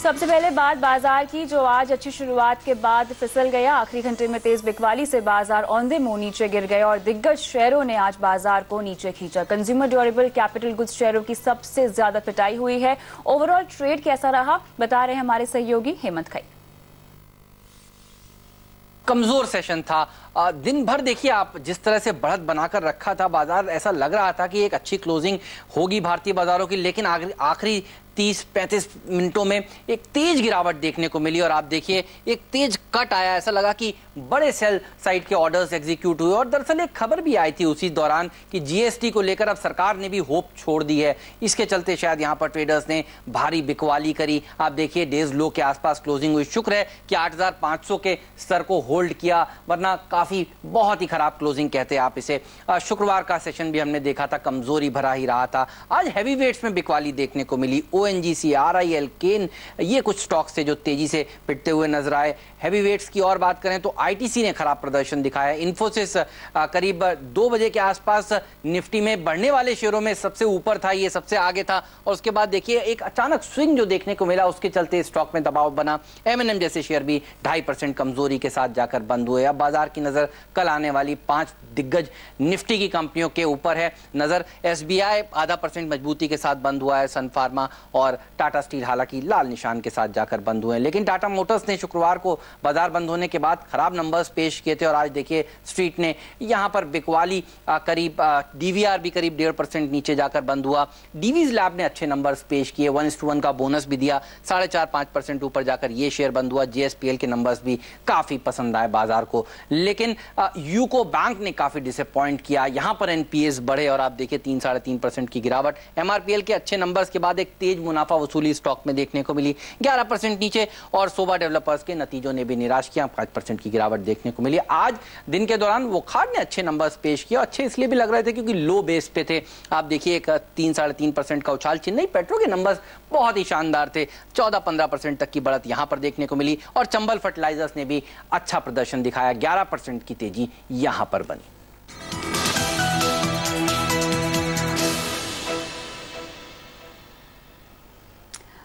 सबसे पहले बात बाजार की, जो आज अच्छी शुरुआत के बाद फिसल गया। आखिरी घंटे में तेज बिकवाली से बाजार औंधे मुंह नीचे गिर गया और दिग्गज शेयरों ने आज बाजार को नीचे खींचा। कंज्यूमर ड्यूरेबल कैपिटल गुड्स शेयरों की सबसे ज्यादा पिटाई हुई है। ओवरऑल ट्रेड कैसा रहा, बता रहे हैं हमारे सहयोगी हेमंत खई। कमजोर सेशन था। दिन भर देखिए आप, जिस तरह से बढ़त बनाकर रखा था बाजार, ऐसा लग रहा था कि एक अच्छी क्लोजिंग होगी भारतीय बाजारों की, लेकिन आखिरी 30-35 मिनटों में एक तेज गिरावट देखने को मिली और आप देखिए एक तेज कट आया। ऐसा लगा कि बड़े सेल साइड के ऑर्डर्स एग्जीक्यूट हुए और दरअसल एक खबर भी आई थी उसी दौरान कि जीएसटी को लेकर अब सरकार ने भी होप छोड़ दी है। इसके चलते शायद यहां पर ट्रेडर्स ने भारी बिकवाली करी। आप देखिए डेज लो के आसपास क्लोजिंग हुई। शुक्र है कि 8500 के स्तर को होल्ड किया, वरना काफी बहुत ही खराब क्लोजिंग कहते हैं आप इसे। शुक्रवार का सेशन भी हमने देखा था, कमजोरी भरा ही रहा था। आज हैवी वेट्स में बिकवाली देखने को मिली। ओएनजीसी, आरआईएल, केन, ये कुछ स्टॉक्स थे जो तेजी से पिटते हुए नजर आए। हैवी वेट्स की और बात करें तो आईटीसी ने खराब प्रदर्शन दिखाया। इन्फोसिस करीब 2 बजे के आसपास निफ्टी में बढ़ने वाले शेयरों में सबसे ऊपर था, ये सबसे आगे था और उसके बाद देखिए एक अचानक स्विंग जो देखने को मिला, उसके चलते स्टॉक में दबाव बना। एमएनएम जैसे शेयर भी 2.5% कमजोरी के साथ जाकर बंद हुए। अब बाजार की नजर कल आने वाली 5 दिग्गज निफ्टी की कंपनियों के ऊपर है नजर। एसबीआई 0.5% मजबूती के साथ बंद हुआ है। सन फार्मा और टाटा स्टील हालांकि लाल निशान के साथ जाकर बंद हुए हैं। लेकिन टाटा मोटर्स ने शुक्रवार को बाजार बंद होने के बाद खराब नंबर्स पेश किए थे और आज देखिए स्ट्रीट ने यहां पर बिकवाली करीब, डीवीआर भी करीब 1.5% नीचे जाकर बंद हुआ। डीवीज लैब ने अच्छे नंबर्स पेश किए, 1:1 का बोनस भी दिया, 4.5-5% ऊपर जाकर ये शेयर बंद हुआ। जेएसपीएल के नंबर्स भी काफी पसंद आए बाजार को। लेकिन यूको बैंक ने काफी डिसअपॉइंट किया, यहां पर एनपीएस बढ़े और आप देखिए 3-3.5% की गिरावट। एमआरपीएल के अच्छे नंबर्स के बाद एक तेज मुनाफा वसूली स्टॉक में देखने को मिली, 11% नीचे। और सोबा डेवलपर्स के नतीजों ने भी निराश किया, 5% की गिरावट देखने को मिली। आज दिन के दौरान वोखार्ड ने अच्छे नंबर्स पेश किए, अच्छे इसलिए भी लग रहे थे क्योंकि लो बेस पे थे। आप देखिए एक 3-3.5% का उछाल। चेन्नई पेट्रो के नंबर्स बहुत ही शानदार थे, 14-15% तक की बढ़त यहां पर देखने को मिली। और चंबल फर्टिलाइजर्स ने भी अच्छा प्रदर्शन दिखाया, 11% की तेजी यहां पर बनी।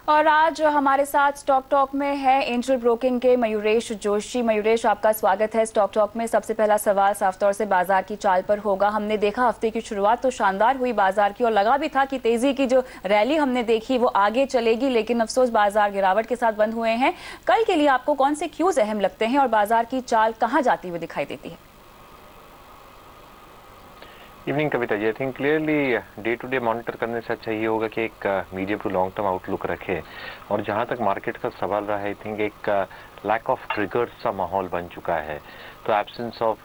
और आज हमारे साथ स्टॉक टॉक में है एंजल ब्रोकिंग के मयूरेश जोशी। मयूरेश, आपका स्वागत है स्टॉक टॉक में। सबसे पहला सवाल साफ तौर से बाजार की चाल पर होगा। हमने देखा हफ्ते की शुरुआत तो शानदार हुई बाजार की और लगा भी था कि तेजी की जो रैली हमने देखी वो आगे चलेगी, लेकिन अफसोस बाजार गिरावट के साथ बंद हुए हैं। कल के लिए आपको कौन से क्यूज अहम लगते हैं और बाजार की चाल कहाँ जाती हुई दिखाई देती है? Evening Kavita ji, I think clearly day to day monitor करने से अच्छा ये होगा कि एक medium to long term outlook रखे। और जहाँ तक मार्केट का सवाल रहा है, आई थिंक एक लैक ऑफ ट्रिगर्स सा माहौल बन चुका है। तो absence of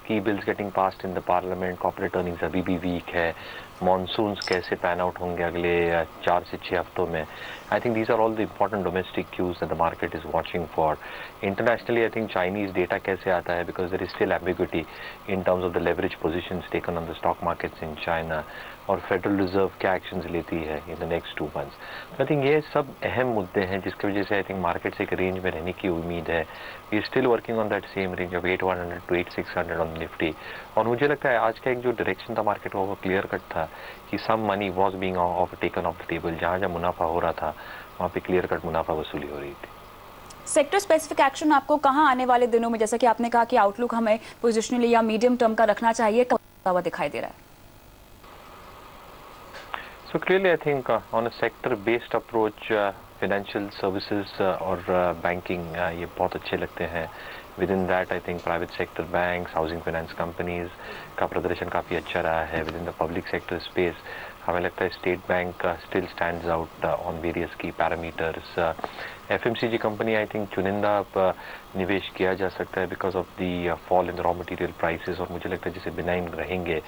key bills getting passed in the parliament, corporate earnings अभी भी वीक है, मॉनसून्स कैसे पैन आउट होंगे अगले 4 से 6 हफ्तों में। I think these are all the important domestic cues that the market is watching for. Internationally I think Chinese data कैसे आता है, because there is still ambiguity in terms of the leverage positions taken on the stock markets in China, और federal reserve क्या actions लेती है in the next 2 months. तो I think ये सब अहम मुद्दे हैं जिसकी वजह से आई थिंक मार्केट से एक रेंज में रहने की उम्मीद है। We still working on that same range of 8100 to 8600 on Nifty. और मुझे लगता है आज का एक जो डायरेक्शन था मार्केट का वो क्लियर कट था कि some money was being taken off the table. जहाँ जहाँ मुनाफा हो रहा था वहाँ पे क्लियर कट मुनाफा वसूली हो रही थी। सेक्टर स्पेसिफिक एक्शन आपको कहाँ आने वाले दिनों में, जैसा कि आपने कहा कि आउटलुक हमें पोजिशनली या मीडियम टर्म का रखना चाहिए, कब हुआ दिखाई दे रहा है? So clearly, I think on a sector-based approach, financial services और banking ये बहुत अच्छे लगते हैं। Within that, I think private sector banks, housing finance companies का प्रदर्शन काफ़ी अच्छा रहा है। Within the public sector space, हमें लगता है State Bank still stands out on various key parameters. FMCG company I think चुनिंदा निवेश किया जा सकता है because of the fall in the raw material prices, और मुझे लगता है जैसे बिनाइन रहेंगे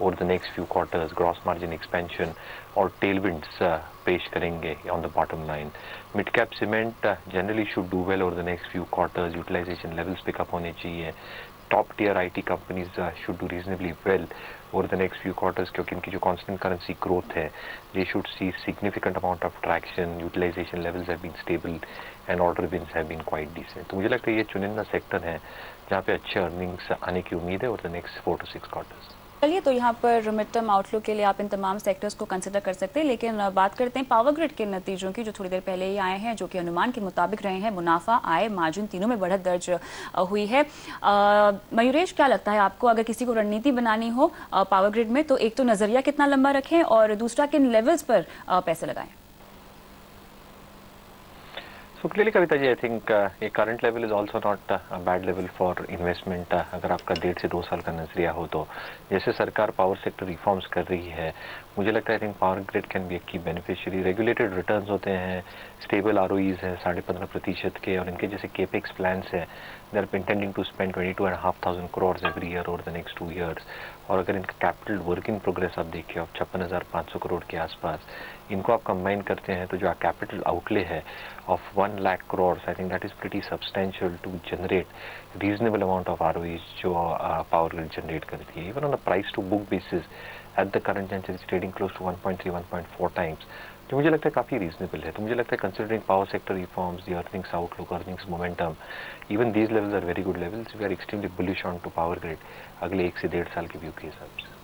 over the next few quarters, gross margin expansion और टेलविंड्स पेश करेंगे on the bottom line. Mid cap cement generally should do well over the next few quarters, utilization levels pickup होने चाहिए। Top tier IT companies should do reasonably well over the next few quarters क्योंकि इनकी जो constant currency growth है, they should see significant amount of traction, utilization levels have been stable and order wins have been quite decent। तो मुझे लगता है ये चुनिंदा सेक्टर है जहाँ पे अच्छे अर्निंग्स आने की उम्मीद है over the next 4 to 6 quarters। चलिए, तो यहाँ पर मिड टर्म आउटलुक के लिए आप इन तमाम सेक्टर्स को कंसिडर कर सकते हैं, लेकिन बात करते हैं पावर ग्रिड के नतीजों की, जो थोड़ी देर पहले ही आए हैं, जो कि अनुमान के मुताबिक रहे हैं। मुनाफा, आय, मार्जिन तीनों में बढ़त दर्ज हुई है। मयूरेश, क्या लगता है आपको, अगर किसी को रणनीति बनानी हो पावर ग्रिड में, तो एक तो नजरिया कितना लंबा रखें और दूसरा किन लेवल्स पर पैसे लगाएं? So clearly, Kavita ji, I think a current level is also not a bad level for investment. अगर आपका 1.5 से 2 साल का नजरिया हो तो जैसे सरकार पावर सेक्टर रिफॉर्म्स कर रही है, मुझे लगता है I think power grid can be a key beneficiary. Regulated returns होते हैं, स्टेबल ROEs हैं 15.5% के, और इनके जैसे केपेक्स प्लान्स हैं, they are intending to spend 22,500 crores every year over the next 2 years। और अगर इनका कैपिटल वर्क इन प्रोग्रेस आप देखिए, आप 56,500 करोड़ के आसपास, इनको आप कंबाइन करते हैं तो जो कैपिटल आउटले है of 1 lakh crore, I think that is pretty substantial to generate reasonable amount of ROEs जो पावर ग्रिड जनरेट करती है। Even on the price to book basis at the current junction is trading close to 1.3-1.4 times, जो मुझे लगता है काफ़ी reasonable है। तो मुझे लगता है considering power sector reforms, the earnings outlook, earnings momentum, even these levels are very good levels. We are extremely bullish on to Power Grid अगले 1 से 1.5 साल के व्यू के हिसाब से।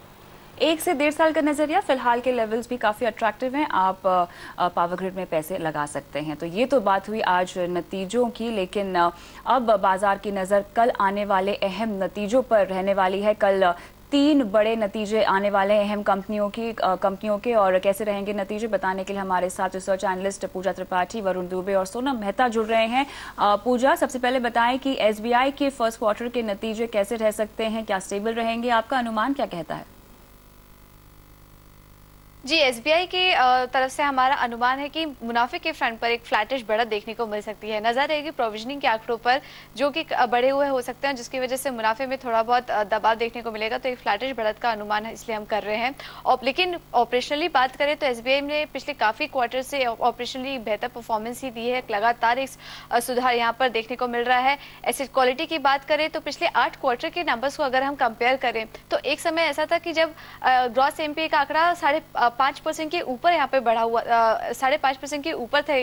1 से 1.5 साल का नजरिया, फिलहाल के लेवल्स भी काफ़ी अट्रैक्टिव हैं, आप पावर ग्रिड में पैसे लगा सकते हैं। तो ये तो बात हुई आज नतीजों की, लेकिन अब बाजार की नज़र कल आने वाले अहम नतीजों पर रहने वाली है। कल 3 बड़े नतीजे आने वाले हैं अहम कंपनियों के, और कैसे रहेंगे नतीजे बताने के लिए हमारे साथ रिसर्च एनालिस्ट पूजा त्रिपाठी, वरुण दुबे और सोनम मेहता जुड़ रहे हैं। पूजा, सबसे पहले बताएं कि SBI के फर्स्ट क्वार्टर के नतीजे कैसे रह सकते हैं, क्या स्टेबल रहेंगे, आपका अनुमान क्या कहता है? जी, SBI की तरफ से हमारा अनुमान है कि मुनाफे के फ्रंट पर एक फ्लैटिश बढ़त देखने को मिल सकती है। नजर रहेगी प्रोविजनिंग के आंकड़ों पर, जो कि बढ़े हुए हो सकते हैं, जिसकी वजह से मुनाफे में थोड़ा बहुत दबाव देखने को मिलेगा। तो एक फ्लैटिश बढ़त का अनुमान है, इसलिए हम कर रहे हैं। और लेकिन ऑपरेशनली बात करें तो SBI ने पिछले काफ़ी क्वार्टर से ऑपरेशनली बेहतर परफॉर्मेंस ही दी है। लगातार एक सुधार यहाँ पर देखने को मिल रहा है। एसेट क्वालिटी की बात करें तो पिछले 8 क्वार्टर के नंबर्स को अगर हम कंपेयर करें तो एक समय ऐसा था कि जब ग्रॉस NPA का आंकड़ा 5% के ऊपर यहाँ पे बढ़ा हुआ, 5.5% के ऊपर थे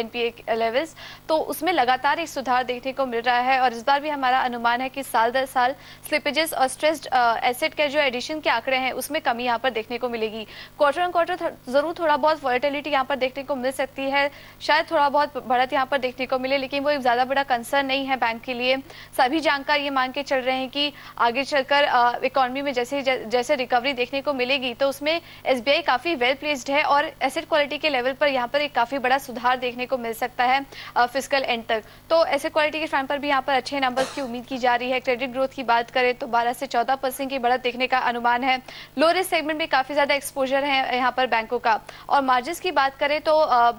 NPA लेवल्स, तो उसमें लगातार एक सुधार देखने को मिल रहा है। और इस बार भी हमारा अनुमान है कि साल दर साल स्लिपेजेस और स्ट्रेस्ड एसेट के जो एडिशन के आंकड़े हैं उसमें कमी यहाँ पर देखने को मिलेगी। क्वार्टर ऑन क्वार्टर जरूर थोड़ा बहुत वॉलेटिलिटी यहाँ पर देखने को मिल सकती है, शायद थोड़ा बहुत बढ़त यहाँ पर देखने को मिले, लेकिन वो एक ज्यादा बड़ा कंसर्न नहीं है बैंक के लिए। सभी जानकार ये मान के चल रहे हैं कि आगे चलकर इकोनॉमी में जैसे रिकवरी देखने को मिलेगी तो उसमें SBI काफी वेल प्लेस्ड है, और एसेट क्वालिटी के लेवल पर यहाँ पर एक काफी बड़ा सुधार देखने को मिल सकता है फिस्कल एंड तक। तो एसेट क्वालिटी के फ्रंट पर भी यहाँ पर अच्छे नंबर्स की उम्मीद की जा रही है। क्रेडिट ग्रोथ की बात करें तो 12 से 14% की बढ़त देखने का अनुमान है। लो रिस्क सेगमेंट में काफी ज्यादा एक्सपोजर है यहाँ पर बैंकों का। और मार्जिन की बात करें तो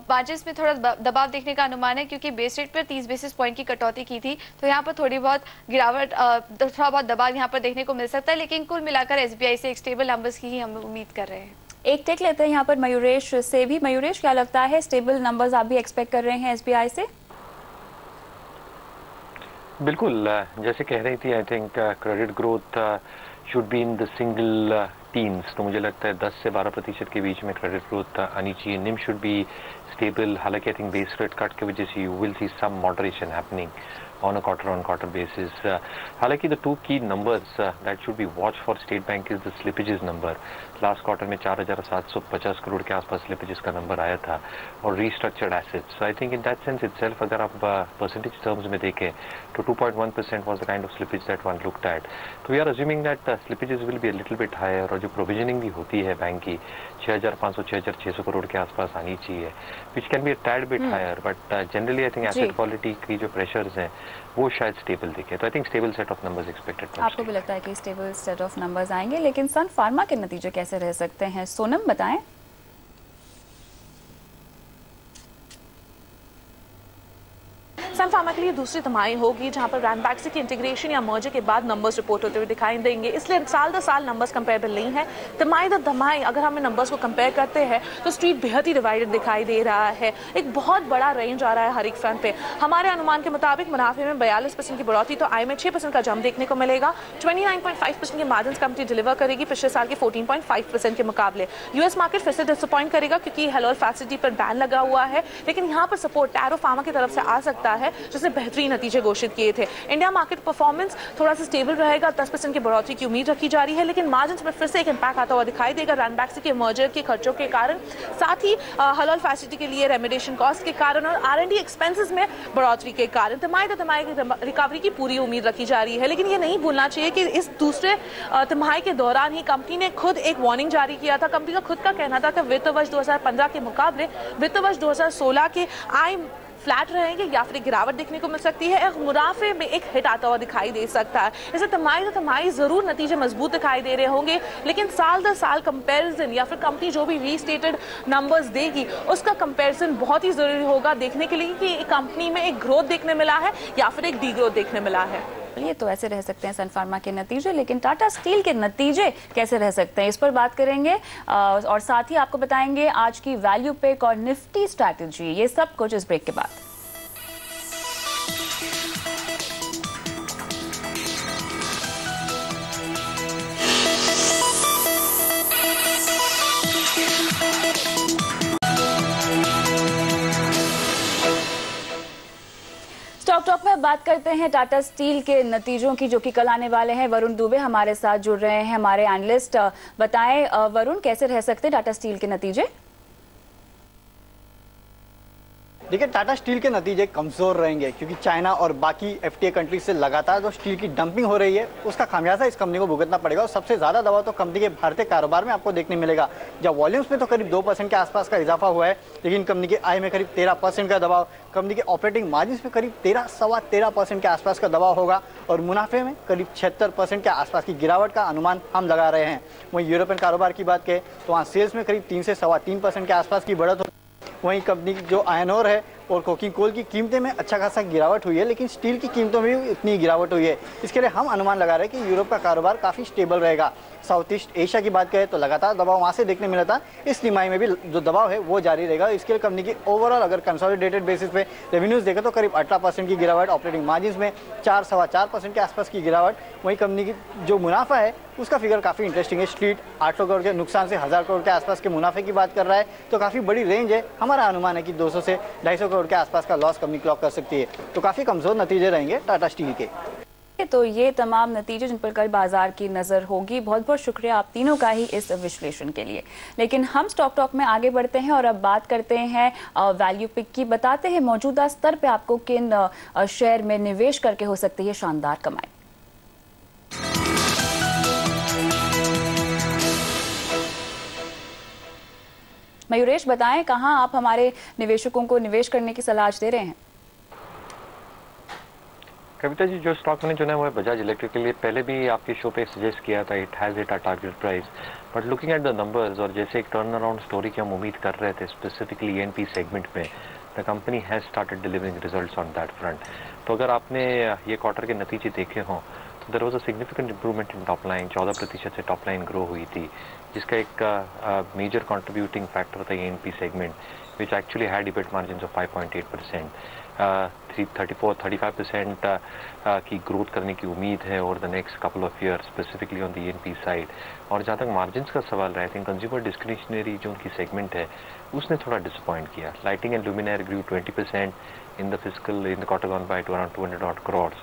मार्जिन में थोड़ा दबाव देखने का अनुमान है, क्योंकि बेस रेट पर 30 बेसिस पॉइंट की कटौती की थी, तो यहाँ पर थोड़ी बहुत गिरावट, थोड़ा बहुत दबाव यहाँ पर देखने को मिल सकता है। लेकिन कुल मिलाकर SBI से एक स्टेबल नंबर्स की ही हम उम्मीद कर रहे हैं। एक टेक लेते हैं यहाँ पर मयूरेश से भी। मयूरेश, क्या लगता है, स्टेबल नंबर्स आप भी एक्सपेक्ट कर रहे हैं SBI से? बिल्कुल, जैसे कह रही थी, I think credit growth should be in the single teens, तो मुझे लगता है 10 से 12% के बीच में क्रेडिट ग्रोथ आनी चाहिए। निम शुड बी स्टेबल, हालांकि I think base rate cut की वजह से you will see some moderation happening on a quarter basis. हालांकि the 2 key numbers that should be watched for State Bank is the slippages number. Last quarter में 4,750 करोड़ के आसपास slippages का number आया था, और restructured assets. So I think in that sense itself अगर आप परसेंटेज टर्म्स में देखें तो 2.1% was the kind of slippage that one looked at. तो we are assuming that slippages will be a little bit higher, और जो provisioning भी होती है बैंक की 6,500-6,600 करोड़ के आसपास आनी चाहिए, which can be a tad bit higher. But generally I think asset quality की जो प्रेशर्स हैं वो शायद स्टेबल दिखे। तो I think stable set of numbers expected. आपको भी लगता है कि स्टेबल सेट ऑफ नंबर्स आएंगे, लेकिन सन फार्मा के नतीजे कैसे रह सकते हैं? सोनम, बताएं। सन फार्मा के लिए दूसरी तिमाही होगी जहां पर रैनबैक्सी की इंटीग्रेशन या मर्जर के बाद नंबर्स रिपोर्ट होते हुए दिखाई देंगे, इसलिए साल दर साल नंबर्स कंपेरेबल नहीं है। तिमाही दर तिमाही अगर हम नंबर्स को कंपेयर करते हैं तो स्ट्रीट बेहद ही डिवाइडेड दिखाई दे रहा है। एक बहुत बड़ा रेंज आ रहा है हर एक फ्रंट पे। हमारे अनुमान के मुताबिक मुनाफे में 42% की बढ़ोतरी, तो आय में 6% का जंप देखने को मिलेगा। 29.5% के मार्जिन कंपनी डिलीवर करेगी पिछले साल के 14.5% के मुकाबले। US मार्केट फिर से डिसअपॉइंट करेगा, क्योंकि हेलोर फैसिलिटी पर बैन लगा हुआ है, लेकिन यहाँ पर सपोर्ट टैरो फार्मा की तरफ से आ सकता है, जिसने बेहतरीन नतीजे घोषित किए थे। इंडिया मार्केट परफॉर्मेंस थोड़ा सा स्टेबल रहेगा, 10% की बढ़ोतरी की उम्मीद रखी जा रही है, लेकिन मार्जिन में फिर से एक इम्पैक्ट आता हुआ दिखाई देगा रैनबैक्सी के मर्जर के खर्चों के कारण, साथ ही हलाल फैसिलिटी के लिए रेमिडेशन कॉस्ट के कारण और R&D एक्सपेंसेस में बढ़ोतरी के कारण तिमाही रिकवरी की पूरी उम्मीद रखी जा रही है। लेकिन ये नहीं भूलना चाहिए कि इस दूसरे तिमाही के दौरान ही कंपनी ने खुद एक वार्निंग जारी किया था। कंपनी का खुद का कहना था कि वित्त वर्ष 2015 के मुकाबले वित्त वर्ष 2016 के आय फ्लैट रहेंगे या फिर गिरावट देखने को मिल सकती है, एक मुनाफे में एक हिट आता हुआ दिखाई दे सकता है। इसे तिमाही जरूर नतीजे मजबूत दिखाई दे रहे होंगे, लेकिन साल दर साल कंपैरिजन या फिर कंपनी जो भी रीस्टेटेड नंबर्स देगी उसका कंपैरिजन बहुत ही जरूरी होगा देखने के लिए कि कंपनी में एक ग्रोथ देखने मिला है या फिर एक डी ग्रोथ देखने मिला है। ये तो ऐसे रह सकते हैं सन फार्मा के नतीजे, लेकिन टाटा स्टील के नतीजे कैसे रह सकते हैं, इस पर बात करेंगे और साथ ही आपको बताएंगे आज की वैल्यू पिक और निफ्टी स्ट्रैटेजी, ये सब कुछ इस ब्रेक के बाद। स्टॉक टॉक में बात करते हैं टाटा स्टील के नतीजों की, जो कि कल आने वाले हैं। वरुण दुबे हमारे साथ जुड़ रहे हैं, हमारे एनालिस्ट। बताएं वरुण, कैसे रह सकते हैं टाटा स्टील के नतीजे? देखिए, टाटा स्टील के नतीजे कमज़ोर रहेंगे क्योंकि चाइना और बाकी FTA कंट्रीज से लगातार जो स्टील की डंपिंग हो रही है उसका खामियाजा इस कंपनी को भुगतना पड़ेगा। और सबसे ज़्यादा दबाव तो कंपनी के भारतीय कारोबार में आपको देखने मिलेगा, जब वॉल्यूम्स में तो करीब 2% के आसपास का इजाफा हुआ है, लेकिन कंपनी की आय में करीब 13% का दबाव, कंपनी के ऑपरेटिंग मार्जिन में करीब 13-13.25% के आसपास का दबाव होगा और मुनाफे में करीब 76% के आसपास की गिरावट का अनुमान हम लगा रहे हैं। वहीं यूरोपियन कारोबार की बात करें तो वहाँ सेल्स में करीब 3 से 3.25% के आसपास की बढ़त होगी। वहीं कंपनी की जो आयरन ओर है और कोकिंग कोल की कीमतें में अच्छा खासा गिरावट हुई है, लेकिन स्टील की कीमतों में भी इतनी गिरावट हुई है। इसके लिए हम अनुमान लगा रहे हैं कि यूरोप का कारोबार काफ़ी स्टेबल रहेगा। साउथ ईस्ट एशिया की बात करें तो लगातार दबाव वहाँ से देखने मिला था, इस तिमाही में भी जो दबाव है वो जारी रहेगा। इसके लिए कंपनी की ओवरऑल अगर कंसोलिडेटेड बेसिस पे रेवेन्यूज देखें तो करीब 18% की गिरावट, ऑपरेटिंग मार्जिन में 4-4.25% के आसपास की गिरावट। वहीं कंपनी की जो मुनाफा है उसका फिगर काफ़ी इंटरेस्टिंग है। स्ट्रीट 800 करोड़ के नुकसान से 1000 करोड़ के आसपास के मुनाफे की बात कर रहा है, तो काफ़ी बड़ी रेंज है। हमारा अनुमान है कि 200 से 250 करोड़ के आसपास का लॉस कंपनी क्लॉक कर सकती है, तो काफ़ी कमज़ोर नतीजे रहेंगे टाटा स्टील के। तो ये तमाम नतीजे जिन पर कल बाजार की नजर होगी। बहुत बहुत शुक्रिया आप तीनों का ही इस विश्लेषण के लिए। लेकिन हम स्टॉक टॉक में आगे बढ़ते हैं और अब बात करते हैं वैल्यू पिक की। बताते हैं मौजूदा स्तर पे आपको किन शेयर में निवेश करके हो सकती है शानदार कमाई। मयूरेश, बताएं कहां आप हमारे निवेशकों को निवेश करने की सलाह दे रहे हैं? कविता जी, जो स्टॉक मैंने चुना है वो है बजाज इलेक्ट्रिक के लिए। पहले भी आपके शो पे सजेस्ट किया था, it has hit a target price, but looking at the numbers और जैसे एक टर्न अराउंड स्टोरी की हम उम्मीद कर रहे थे स्पेसिफिकली ENP सेगमेंट में, the company has started delivering results on that front. तो अगर आपने ये क्वार्टर के नतीजे देखे हों तो there was a significant improvement in top line. 14% से टॉप लाइन ग्रो हुई थी, जिसका एक मेजर कंट्रीब्यूटिंग फैक्टर था ENP segment, which actually had EBIT margins of 5.8%। 34-35% की ग्रोथ करने की उम्मीद है over the next couple of year, specifically on the ENP side. और जहाँ तक मार्जिन्स का सवाल है, आई थिंक कंज्यूमर डिस्क्रिशनरी जो उनकी सेगमेंट है उसने थोड़ा डिसअपॉइंट किया। Lighting and luminaire grew 20% in the quarter gone by to around 200 odd crores।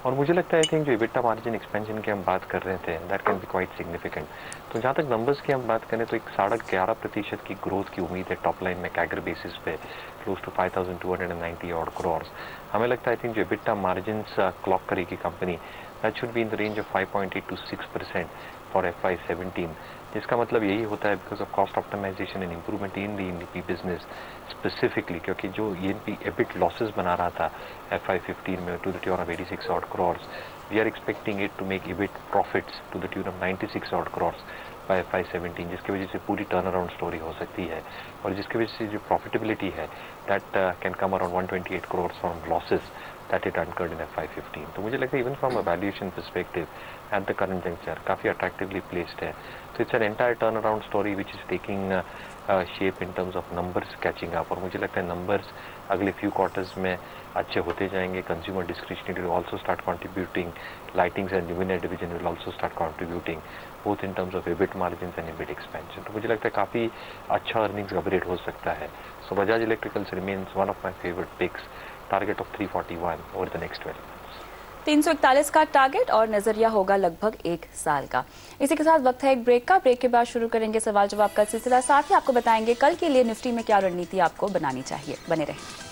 और मुझे लगता है कि जो EBITDA मार्जिन एक्सपेंशन की हम बात कर रहे थे, that can be quite significant. तो जहाँ तक नंबर्स की हम बात करें तो एक 11.5% की ग्रोथ की उम्मीद है टॉप लाइन में कैगर बेसिस पे, क्लोज टू 5,290 odd crores। हमें लगता है कि जो EBITDA मार्जिन्स क्लॉक करेगी कंपनी, that should be in the range of 5.8 to 6% for FY17, जिसका मतलब यही होता है because of cost optimization and improvement in the ENP business specifically, क्योंकि जो ENP EBIT लॉसेस बना रहा था FY15 में to the tune of 86 odd crores, we are expecting it to make EBIT profits to the tune of 96 odd crores by FY17, जिसकी वजह से पूरी टर्न अराउंड स्टोरी हो सकती है। और जिसकी वजह से जो प्रॉफिटेबिलिटी है that can come around 128 crores from losses that it incurred in FY15। तो मुझे लगता है even from a valuation perspective eight the current juncture काफ़ी अट्रैक्टिवली प्लेस्ड है। तो it's an entire turn around story which is taking shape in terms of numbers catching up. और मुझे लगता है नंबर्स अगले फ्यू क्वार्टर्स में अच्छे होते जाएंगे। Consumer discretionary will also start contributing, lightings and luminaire division will also start contributing both in terms of EBIT margin and EBIT expansion. तो मुझे लगता है काफ़ी अच्छा अर्निंग्स अपग्रेड हो सकता है। So Bajaj Electricals remains one of my favourite picks. target of 341 over the next 12 months. 341 का टारगेट और नजरिया होगा लगभग 1 साल का। इसी के साथ वक्त है एक ब्रेक का। ब्रेक के बाद शुरू करेंगे सवाल जवाब का सिलसिला। साथ ही आपको बताएंगे कल के लिए निफ्टी में क्या रणनीति आपको बनानी चाहिए। बने रहें।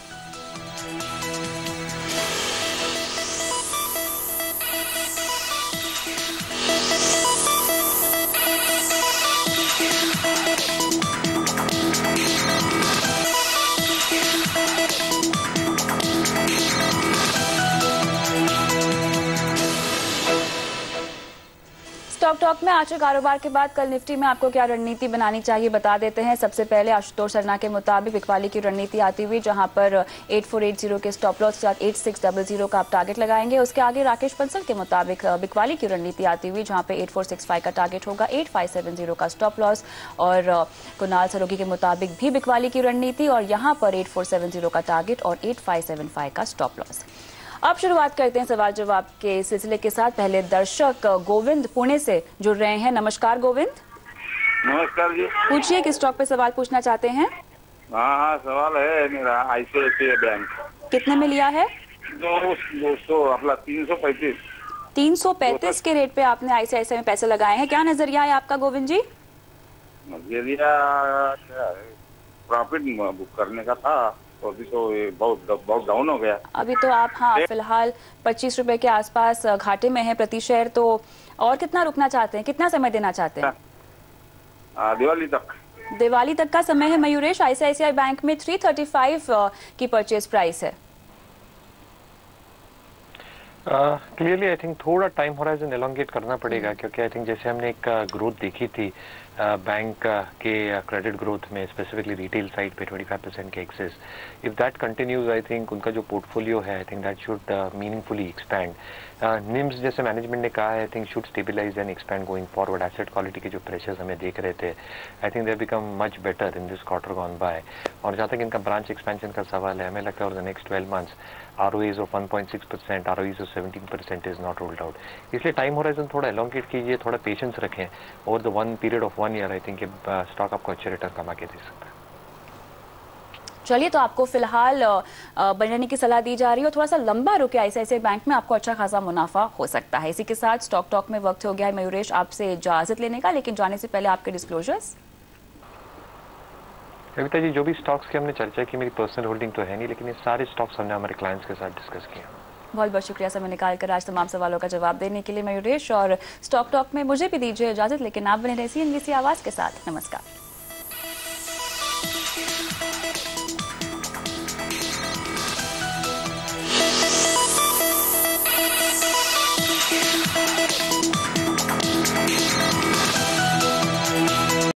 स्टॉक टॉक में आज के कारोबार के बाद कल निफ्टी में आपको क्या रणनीति बनानी चाहिए बता देते हैं। सबसे पहले आशुतोष सरना के मुताबिक बिकवाली की रणनीति आती हुई, जहां पर 8480 के स्टॉप लॉस के साथ 8600 का आप टारगेट लगाएंगे। उसके आगे राकेश बंसल के मुताबिक बिकवाली की रणनीति आती हुई, जहां पे 8465 का टारगेट होगा, 8570 का स्टॉप लॉस। और कुणाल सरोगी के मुताबिक भी बिकवाली की रणनीति और यहां पर 8470 का टारगेट और 8575 का स्टॉप लॉस। अब शुरुआत करते हैं सवाल जवाब के सिलसिले के साथ। पहले दर्शक गोविंद पुणे से जुड़ रहे हैं। नमस्कार गोविंद। नमस्कार जी। पूछिए किस स्टॉक पे सवाल पूछना चाहते हैं। हाँ, सवाल है मेरा आईसीआईसीआई बैंक। कितने में लिया है? 200 अपना 335। 335 के रेट पे आपने आईसीआईसीआई में पैसे लगाए हैं। क्या नजरिया है आपका गोविंद जी? नजरिया प्रॉफिट बुक करने का था, तो अभी तो ये बहुत डाउन हो गया। अभी तो आप फिलहाल 25 रुपए के आसपास घाटे में है प्रति शेयर। तो और कितना रुकना चाहते हैं, कितना समय देना चाहते हैं? दिवाली तक। दिवाली तक का समय है मयूरेश। आईसीआईसीआई बैंक में 335 की परचेज प्राइस है। क्लियरली आई थिंक थोड़ा टाइम होराइजन एलोंगेट करना पड़ेगा, क्योंकि आई थिंक जैसे हमने एक ग्रोथ देखी थी बैंक के क्रेडिट ग्रोथ में, स्पेसिफिकली रिटेल साइड पे 25% के excess, if that continues I think उनका जो पोर्टफोलियो है I think that should meaningfully expand. NIMs जैसे मैनेजमेंट ने कहा है I think should stabilize and expand going forward. Asset quality के जो प्रेशर्स हमें देख रहे थे I think they become much better in this quarter gone by. और जहाँ तक इनका ब्रांच एक्सपेंशन का सवाल है, हमें लगता है over the next 12 months ROEs of 1.6%, ROEs of 17% is not ruled out. इसलिए टाइम होराइजन थोड़ा एलोंगेट कीजिए, थोड़ा पेशेंस रखें। Over the one period of 1 year I think stock आपको अच्छे रिटर्न कमा के दे सकता है। चलिए, तो आपको फिलहाल बनने की सलाह दी जा रही है और थोड़ा सा लंबा रुके आईसीआईसीआई बैंक में आपको अच्छा खासा मुनाफा हो सकता है। इसी के साथ स्टॉक टॉक में वक्त हो गया है मयूरेश आपसे इजाजत लेने का, लेकिन जाने से पहले आपके डिस्क्लोजर्स। कविता जी, जो भी स्टॉक्स की हमने चर्चा की, मेरी पर्सनल होल्डिंग तो है नहीं, लेकिन ये सारे स्टॉक्स हमने हमारे क्लाइंट्स के साथ डिस्कस किया। बहुत बहुत शुक्रिया समय निकालकर आज तमाम सवालों का जवाब देने के लिए मयूरेश। और स्टॉक टॉक में मुझे भी दीजिए इजाजत, लेकिन आप बने रहिए CNBC आवाज के साथ। नमस्कार।